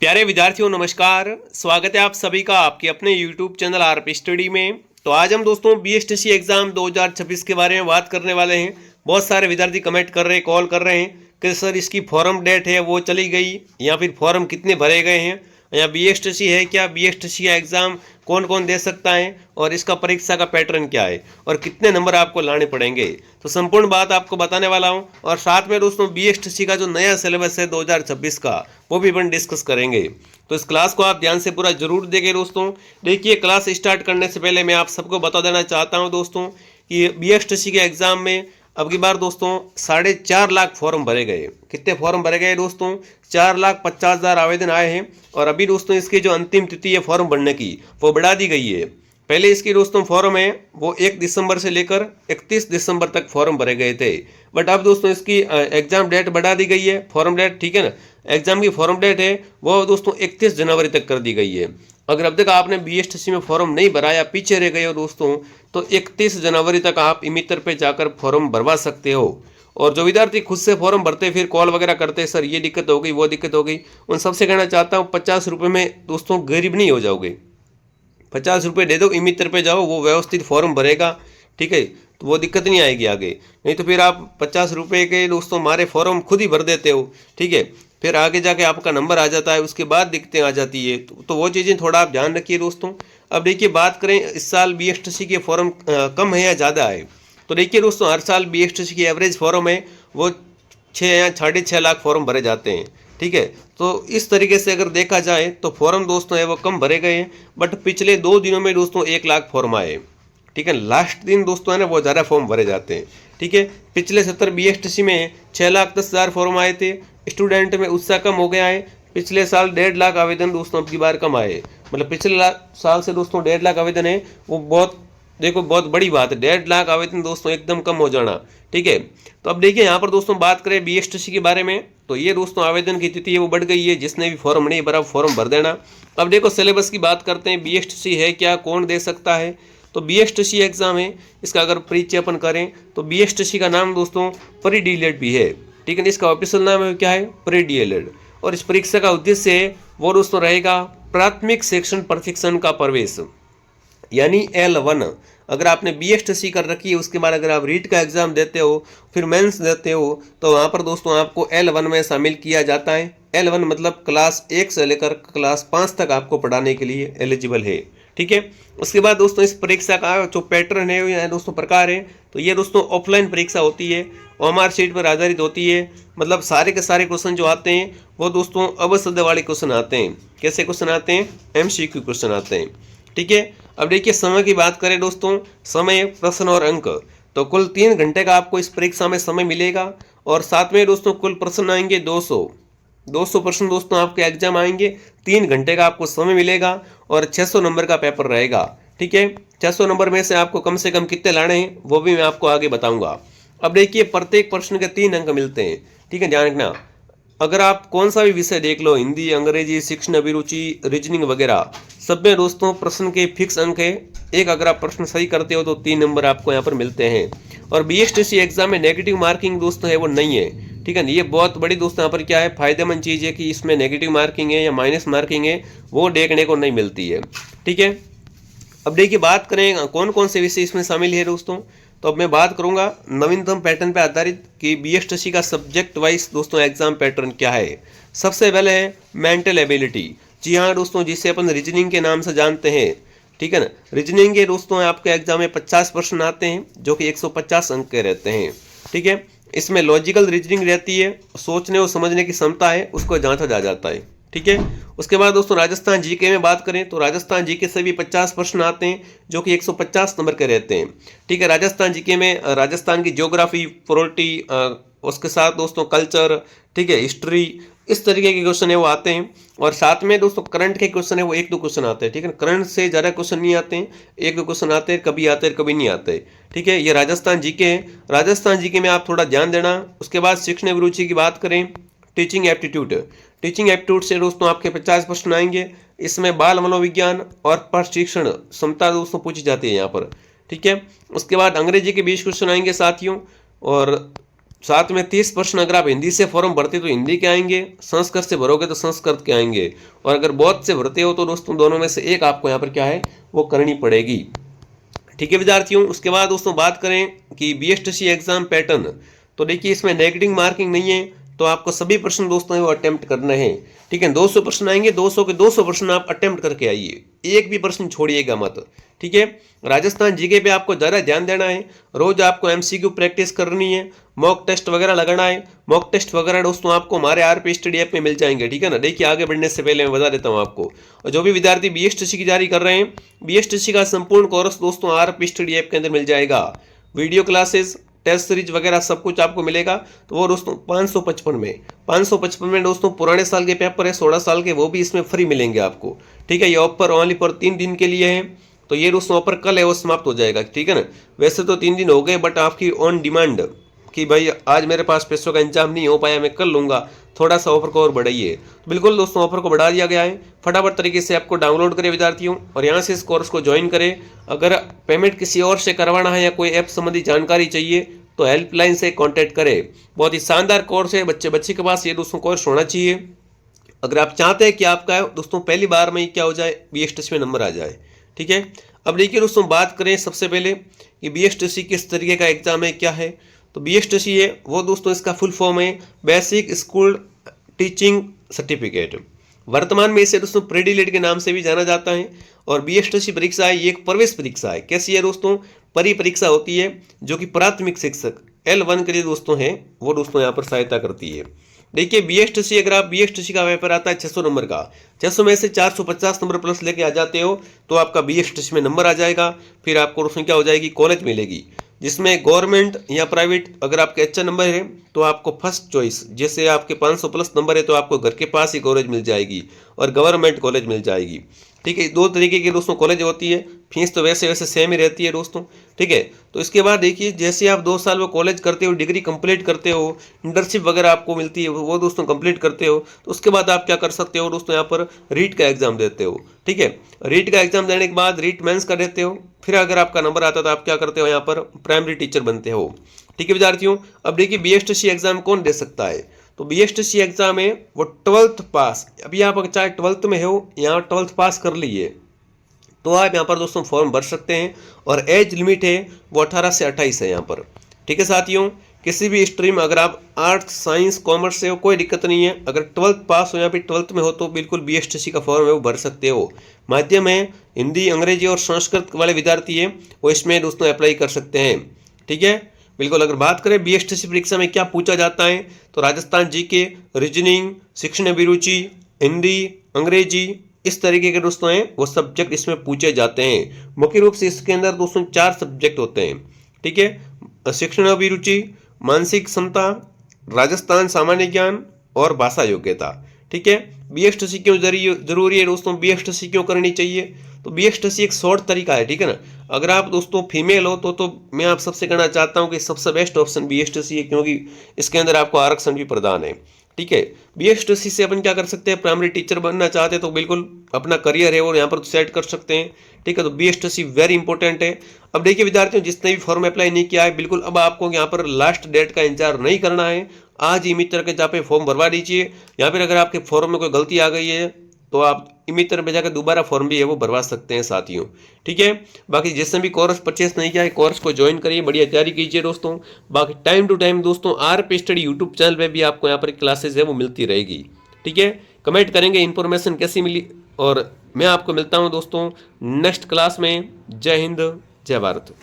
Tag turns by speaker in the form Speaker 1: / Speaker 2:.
Speaker 1: प्यारे विद्यार्थियों नमस्कार। स्वागत है आप सभी का आपके अपने YouTube चैनल आरपी स्टडी में। तो आज हम दोस्तों बीएसटीसी एग्जाम 2026 के बारे में बात करने वाले हैं। बहुत सारे विद्यार्थी कमेंट कर रहे हैं, कॉल कर रहे हैं कि सर इसकी फॉर्म डेट है वो चली गई या फिर फॉर्म कितने भरे गए हैं या बीएसटीसी है क्या, बीएसटीसी का एग्जाम कौन कौन दे सकता है और इसका परीक्षा का पैटर्न क्या है और कितने नंबर आपको लाने पड़ेंगे। तो संपूर्ण बात आपको बताने वाला हूं और साथ में दोस्तों बीएसटीसी का जो नया सिलेबस है 2026 का वो भी अपन डिस्कस करेंगे। तो इस क्लास को आप ध्यान से पूरा जरूर देखें दोस्तों। देखिए, क्लास स्टार्ट करने से पहले मैं आप सबको बता देना चाहता हूं दोस्तों कि बीएसटीसी के एग्जाम में अब की बार दोस्तों 4.5 लाख फॉर्म भरे गए। कितने फॉर्म भरे गए दोस्तों? 4,50,000 आवेदन आए हैं और अभी दोस्तों इसकी जो अंतिम तिथि है फॉर्म भरने की वो बढ़ा दी गई है। पहले इसकी दोस्तों फॉर्म है वो 1 दिसंबर से लेकर 31 दिसंबर तक फॉर्म भरे गए थे, बट अब दोस्तों इसकी एग्जाम डेट बढ़ा दी गई है। फॉर्म डेट, ठीक है ना, एग्जाम की फॉर्म डेट है वो दोस्तों 31 जनवरी तक कर दी गई है। अगर अब तक आपने बीएसटीसी में फॉर्म नहीं भरा या पीछे रह गए हो दोस्तों तो 31 जनवरी तक आप इमितर पे जाकर फॉर्म भरवा सकते हो। और जो विद्यार्थी खुद से फॉर्म भरते फिर कॉल वगैरह करते सर ये दिक्कत हो गई वो दिक्कत हो गई, उन सबसे कहना चाहता हूँ 50 रुपये में दोस्तों गरीब नहीं हो जाओगे। 50 रुपये दे दो, इमितर पे जाओ, वो व्यवस्थित फॉर्म भरेगा, ठीक है, तो वो दिक्कत नहीं आएगी आगे। नहीं तो फिर आप 50 रुपये के दोस्तों मारे फॉर्म खुद ही भर देते हो, ठीक है, फिर आगे जाके आपका नंबर आ जाता है, उसके बाद दिक्कतें आ जाती है। तो वो चीज़ें थोड़ा आप ध्यान रखिए दोस्तों। अब देखिए, बात करें इस साल बीएसटीसी के फॉर्म कम है या ज़्यादा है, तो देखिए दोस्तों हर साल बीएसटीसी की एवरेज फॉर्म है वो 6 या 6.5 लाख फॉर्म भरे जाते हैं, ठीक है। तो इस तरीके से अगर देखा जाए तो फॉर्म दोस्तों है वो कम भरे गए हैं, बट पिछले 2 दिनों में दोस्तों 1 लाख फॉर्म आए, ठीक है। लास्ट दिन दोस्तों है ना वो ज़्यादा फॉर्म भरे जाते हैं, ठीक है। पिछले 70 बीएसटीसी में 6,10,000 फॉर्म आए थे। स्टूडेंट में उत्साह कम हो गया है। पिछले साल 1.5 लाख आवेदन दोस्तों अब की बार कम आए, मतलब पिछले साल से दोस्तों 1.5 लाख आवेदन है वो बहुत, देखो बहुत बड़ी बात है। 1.5 लाख आवेदन दोस्तों एकदम कम हो जाना, ठीक है। तो अब देखिए यहाँ पर दोस्तों बात करें बीएसटीसी के बारे में तो ये दोस्तों आवेदन की तिथि है वो बढ़ गई है। जिसने भी फॉर्म नहीं भरा फॉर्म भर देना। अब देखो सिलेबस की बात करते हैं, बीएसटीसी है क्या, कौन दे सकता है। तो बीएसटीसी एग्जाम है, इसका अगर परिचय अपन करें तो बीएसटीसी का नाम दोस्तों प्री डीएलएड भी है, ठीक है। इसका ऑफिशियल नाम है क्या है, प्री डीएलएड। और इस परीक्षा का उद्देश्य है वो दोस्तों रहेगा प्राथमिक शिक्षण प्रशिक्षण का प्रवेश, यानी L1। अगर आपने बीएसटीसी कर रखी है उसके बाद अगर आप रीट का एग्जाम देते हो फिर मेंस देते हो तो वहाँ पर दोस्तों आपको L1 में शामिल किया जाता है। L1 मतलब क्लास 1 से लेकर क्लास 5 तक आपको पढ़ाने के लिए एलिजिबल है, ठीक है। उसके बाद दोस्तों इस परीक्षा का जो पैटर्न है या दोस्तों प्रकार है तो ये दोस्तों ऑफलाइन परीक्षा होती है, OMR शीट पर आधारित होती है। मतलब सारे के सारे क्वेश्चन जो आते हैं वो दोस्तों अवसद वाले क्वेश्चन आते हैं। कैसे क्वेश्चन आते हैं? MCQ क्वेश्चन आते हैं, ठीक है। अब देखिए समय की बात करें दोस्तों, समय, प्रश्न और अंक, तो कुल 3 घंटे का आपको इस परीक्षा में समय मिलेगा और साथ में दोस्तों कुल प्रश्न आएंगे 200 प्रश्न दोस्तों आपके एग्जाम आएंगे। 3 घंटे का आपको समय मिलेगा और 600 नंबर का पेपर रहेगा, ठीक है। 600 नंबर में से आपको कम से कम कितने लाने हैं वो भी मैं आपको आगे बताऊंगा। अब देखिए प्रत्येक प्रश्न के 3 अंक मिलते हैं, ठीक है, ध्यान रखना। अगर आप कौन सा भी विषय देख लो, हिंदी, अंग्रेजी, शिक्षण अभिरुचि, रीजनिंग वगैरह, सब में दोस्तों प्रश्न के फिक्स अंक है। एक अगर आप प्रश्न सही करते हो तो 3 नंबर आपको यहाँ पर मिलते हैं। और बीएसटीसी एग्जाम में नेगेटिव मार्किंग दोस्तों है वो नहीं है, ठीक है। ये बहुत बड़ी दोस्तों यहाँ पर क्या है फायदेमंद चीज़ है कि इसमें नेगेटिव मार्किंग है या माइनस मार्किंग है वो देखने को नहीं मिलती है, ठीक है। अब देखिए बात करें कौन कौन से विषय इसमें शामिल है दोस्तों, तो अब मैं बात करूंगा नवीनतम पैटर्न पर आधारित कि बीएसटीसी का सब्जेक्ट वाइज दोस्तों एग्जाम पैटर्न क्या है। सबसे पहले है मेंटल एबिलिटी। जी हाँ दोस्तों, जिसे अपन रीजनिंग के नाम से जानते हैं, ठीक है ना। रीजनिंग के दोस्तों आपके एग्जाम में 50 प्रश्न आते हैं जो कि 150 अंक के रहते हैं, ठीक है। इसमें लॉजिकल रीजनिंग रहती है, सोचने और समझने की क्षमता है उसको जांचा जाता है, ठीक है। उसके बाद दोस्तों राजस्थान जीके में बात करें तो राजस्थान जीके से भी 50 प्रश्न आते हैं जो कि 150 नंबर के रहते हैं, ठीक है। राजस्थान जीके में राजस्थान की ज्योग्राफी, पॉलिटी, उसके साथ दोस्तों कल्चर, ठीक है, हिस्ट्री, इस तरीके के क्वेश्चन है वो आते हैं। और साथ में दोस्तों करंट के क्वेश्चन है वो 1-2 क्वेश्चन आते हैं, ठीक है। करंट से ज़्यादा क्वेश्चन नहीं आते हैं, 1-2 क्वेश्चन आते हैं, कभी आते हैं कभी नहीं आते, ठीक है। ये राजस्थान जीके है। राजस्थान जीके में आप थोड़ा ध्यान देना। उसके बाद शिक्षण अभिरुचि की बात करें, टीचिंग एप्टीट्यूड से दोस्तों आपके 50 प्रश्न आएंगे। इसमें बाल मनोविज्ञान और प्रशिक्षण क्षमता दोस्तों पूछी जाती है यहाँ पर, ठीक है। उसके बाद अंग्रेजी के 20 क्वेश्चन आएंगे साथियों। और साथ में 30 प्रश्न अगर आप हिंदी से फॉर्म भरते तो हिंदी के आएंगे, संस्कृत से भरोगे तो संस्कृत के आएंगे, और अगर बौद्ध से भरते हो तो दोस्तों दोनों में से एक आपको यहाँ पर क्या है वो करनी पड़ेगी। ठीक है विद्यार्थियों, उसके बाद दोस्तों बात करें कि BSTC एग्जाम पैटर्न, तो देखिए इसमें नेगेटिव मार्किंग नहीं है, तो आपको सभी प्रश्न दोस्तों वो अटेम्प्ट करने हैं। ठीक है, 200 प्रश्न आएंगे, 200 के 200 प्रश्न आप अटेम्प्ट करके आइए, एक भी प्रश्न छोड़िएगा मत। ठीक है, राजस्थान जीके पे आपको ज़रा ध्यान देना है, रोज आपको MCQ प्रैक्टिस करनी है, मॉक टेस्ट वगैरह लगाना है। मॉक टेस्ट वगैरह दोस्तों आपको हमारे RP स्टडी ऐप में मिल जाएंगे। ठीक है ना, देखिए आगे बढ़ने से पहले मैं बता देता हूँ आपको, और जो भी विद्यार्थी BSTC की तैयारी कर रहे हैं, BSTC का संपूर्ण कोर्स दोस्तों RP स्टडी ऐप के अंदर मिल जाएगा। वीडियो क्लासेस, टेस्ट सीरीज वगैरह सब कुछ आपको मिलेगा। तो वो दोस्तों 555 में दोस्तों पुराने साल के पेपर है 16 साल के, वो भी इसमें फ्री मिलेंगे आपको। ठीक है, ये ऑफर ओनली पर 3 दिन के लिए है, तो ये दोस्तों ऑफर कल है वो समाप्त हो जाएगा। ठीक है ना, वैसे तो 3 दिन हो गए, बट आपकी ऑन डिमांड कि भाई आज मेरे पास पैसों का इंतजाम नहीं हो पाया, मैं कल लूँगा, थोड़ा सा ऑफर को और बढ़ाइए। तो बिल्कुल दोस्तों ऑफर को बढ़ा दिया गया है, फटाफट तरीके से आपको डाउनलोड करें विद्यार्थियों, और यहाँ से इस कोर्स को ज्वाइन करें। अगर पेमेंट किसी और से करवाना है या कोई ऐप संबंधी जानकारी चाहिए तो हेल्पलाइन से कांटेक्ट करें। बहुत ही शानदार कोर्स है, बच्चे के पास ये दोस्तों कोर्स होना चाहिए। अगर आप चाहते हैं कि आपका दोस्तों पहली बार में ही क्या हो जाए, BSTC में नंबर आ जाए। ठीक है, अब देखिए दोस्तों बात करें सबसे पहले कि BSTC किस तरीके का एग्जाम है, क्या है। तो BSTC है वो दोस्तों इसका फुल फॉर्म है बेसिक स्कूल टीचिंग सर्टिफिकेट। वर्तमान में इसे दोस्तों प्रेडिलेट के नाम से भी जाना जाता है। और BSTC परीक्षा है, ये एक प्रवेश परीक्षा है। कैसी है दोस्तों, परीक्षा होती है जो कि प्राथमिक शिक्षक L1 के लिए दोस्तों है, वो दोस्तों यहाँ पर सहायता करती है। देखिए BSTC, अगर आप BSTC का पेपर आता है 600 नंबर का, 600 में से 450 नंबर प्लस लेके आ जाते हो तो आपका BSTC में नंबर आ जाएगा। फिर आपको उसमें क्या हो जाएगी, कॉलेज मिलेगी, जिसमें गवर्नमेंट या प्राइवेट अगर आपके अच्छा नंबर है तो आपको फर्स्ट चॉइस, जैसे आपके 500 प्लस नंबर है तो आपको घर के पास ही कॉलेज मिल जाएगी और गवर्नमेंट कॉलेज मिल जाएगी। ठीक है, 2 तरीके की दोस्तों कॉलेज होती है, फीस तो वैसे सेम ही रहती है दोस्तों। ठीक है, तो इसके बाद देखिए जैसे आप 2 साल वो कॉलेज करते हो, डिग्री कंप्लीट करते हो, इंटर्नशिप वगैरह आपको मिलती है, वो दोस्तों कंप्लीट करते हो, तो उसके बाद आप क्या कर सकते हो दोस्तों, यहाँ पर रीट का एग्जाम देते हो। ठीक है, रीट का एग्जाम देने के बाद रीट मेंस का देते हो, फिर अगर आपका नंबर आता है तो आप क्या करते हो, यहाँ पर प्राइमरी टीचर बनते हो। ठीक है विद्यार्थियों, अब देखिए BSTC एग्जाम कौन दे सकता है। तो BSTC एग्जाम है वो 12th पास, अभी आप अगर चाहे 12th में हो, यहाँ 12th पास कर लिए तो आप यहाँ पर दोस्तों फॉर्म भर सकते हैं। और एज लिमिट है वो 18 से 28 है यहाँ पर। ठीक है साथियों, किसी भी स्ट्रीम अगर आप आर्ट्स साइंस कॉमर्स से हो कोई दिक्कत नहीं है, अगर 12th पास हो या फिर 12th में हो तो बिल्कुल BSTC का फॉर्म है वो भर सकते हो। माध्यम है हिंदी, अंग्रेजी और संस्कृत वाले विद्यार्थी हैं वो इसमें दोस्तों अप्लाई कर सकते हैं। ठीक है, बिल्कुल। अगर बात करें BSTC परीक्षा में क्या पूछा जाता है, तो राजस्थान जीके, रीजनिंग, शिक्षण अभिरुचि, हिंदी, अंग्रेजी, इस तरीके के दोस्तों हैं वो सब्जेक्ट इसमें पूछे जाते हैं। मुख्य रूप से इसके अंदर दोस्तों 4 सब्जेक्ट होते हैं। ठीक है, शिक्षण अभिरुचि, मानसिक क्षमता, राजस्थान सामान्य ज्ञान और भाषा योग्यता। ठीक है, BSTC क्यों जरूरी है दोस्तों, BSTC क्यों करनी चाहिए, तो BSTC एक शॉर्ट तरीका है। ठीक है ना, अगर आप दोस्तों फीमेल हो तो मैं आप सबसे कहना चाहता हूं कि सबसे बेस्ट ऑप्शन BSTC है, क्योंकि इसके अंदर आपको आरक्षण भी प्रदान है। ठीक है, BSTC से अपन क्या कर सकते हैं, प्राइमरी टीचर बनना चाहते हैं तो बिल्कुल अपना करियर है और यहाँ पर सेट कर सकते हैं। ठीक है, तो BSTC वेरी इंपॉर्टेंट है। अब देखिए विद्यार्थियों, जिसने भी फॉर्म अप्लाई नहीं किया है, बिल्कुल अब आपको यहाँ पर लास्ट डेट का इंतजार नहीं करना है, आज ही मित्र के जहाँ पे फॉर्म भरवा दीजिए। या फिर अगर आपके फॉर्म में कोई गलती आ गई है तो आप मित्र पे जाकर दोबारा फॉर्म भी है वो भरवा सकते हैं साथियों। ठीक है, बाकी जिसने भी कोर्स परचेस नहीं किया है कोर्स को ज्वाइन करिए, बढ़िया तैयारी कीजिए दोस्तों। बाकी टाइम टू टाइम दोस्तों RP स्टडी यूट्यूब चैनल पे भी आपको यहाँ पर क्लासेस है वो मिलती रहेगी। ठीक है, कमेंट करेंगे इन्फॉर्मेशन कैसी मिली, और मैं आपको मिलता हूँ दोस्तों नेक्स्ट क्लास में। जय हिंद, जय भारत।